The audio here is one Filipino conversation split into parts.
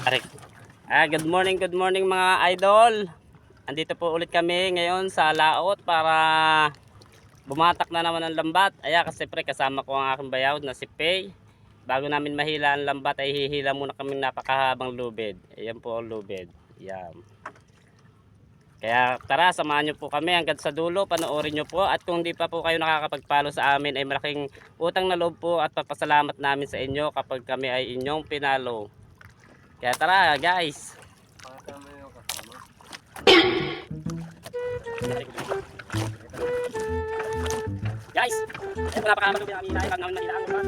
Good morning mga idol. Andito po ulit kami ngayon sa laot para bumatak na naman ang lambat. Kasi pre kasama ko ang aking bayaw na si Pay. Bago namin mahila ang lambat ay hihila muna kami napakahabang lubid. Ayan po ang lubid. Ayan. Kaya tara, samahan nyo po kami hanggang sa dulo, panoorin nyo po. At kung di pa po kayo nakakapag-follow sa amin ay malaking utang na loob po at papasalamat namin sa inyo kapag kami ay inyong pinalo. Kaya tara guys. Guys, ito napakahamad yung pinamila. Ibang namin nahilaan ko pa.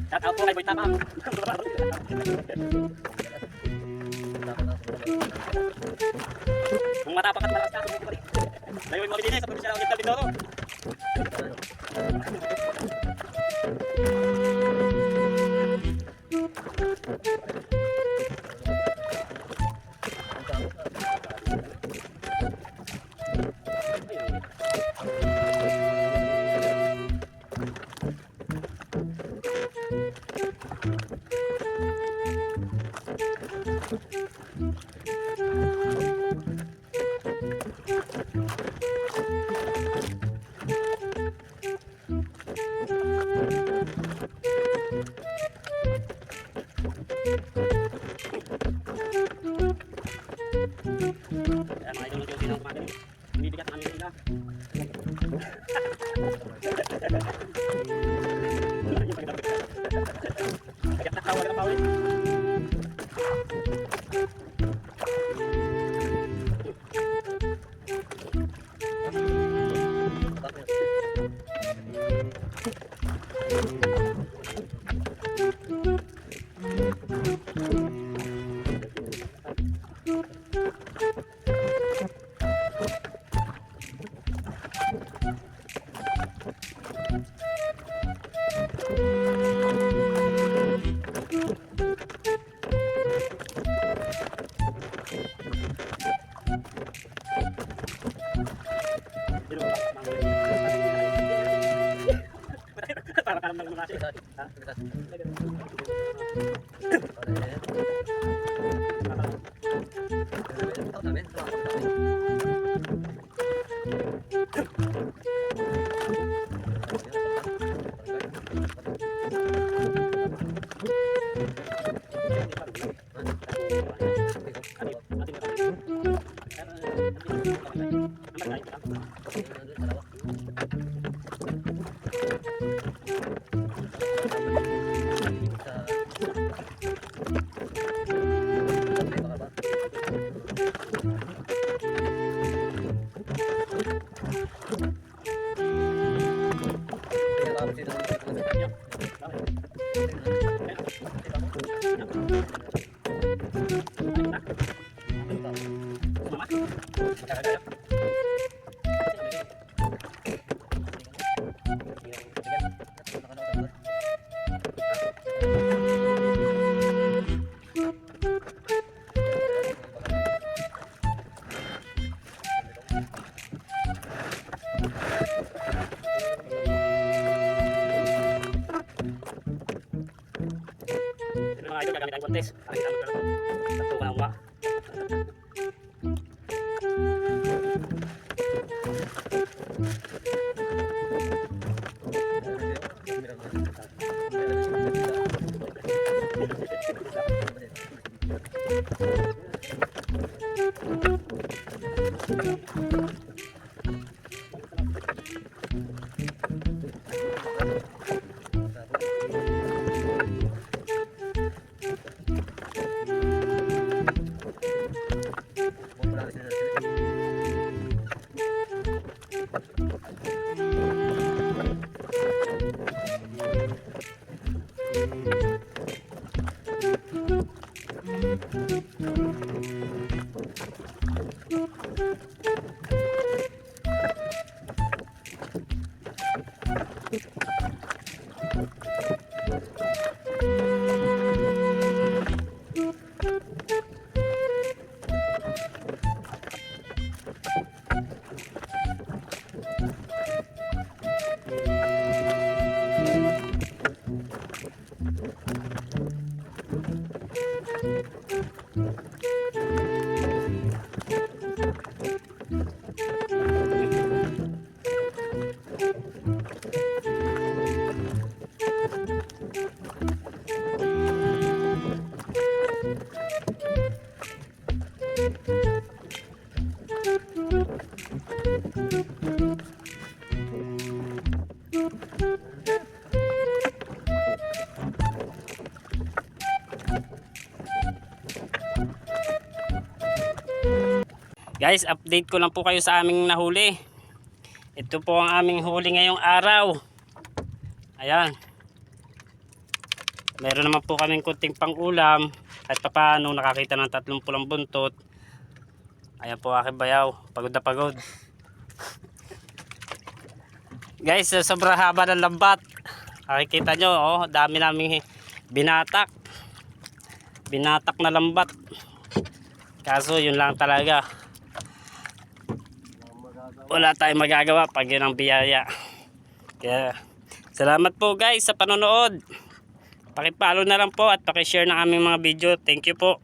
Shout out po kay Boy Tapang. Kung matapak at malakas ka, sumuko pa rin. Layuin mo kami din sa probinsya ng Oriental Mindoro. Kaya mga idol ng Diyos, sinang kumakinig. Binibigat namin sila. Kaya nakawa ka ng pawin. Para kalam ng mga kasi. Mga idol, gagamit ang contest. Ay, tama pala po. Tatlo ka ng uwa. Guys, update ko lang po kayo sa aming nahuli. Ito po ang aming huli ngayong araw. Ayan. Meron naman po kaming kunting pang-ulam. Kahit pa paano nakakita ng 30 pulang buntot. Ayan po aking bayaw. Pagod na pagod. Guys, sobrang haba ng lambat. Nakikita nyo, oh, dami naming binatak. Binatak na lambat. Kaso yun lang talaga. Wala tayong magagawa pag yun ang biyaya. Kaya salamat po guys sa panonood. Paki-follow na lang po at paki-share ng aming mga video. Thank you po.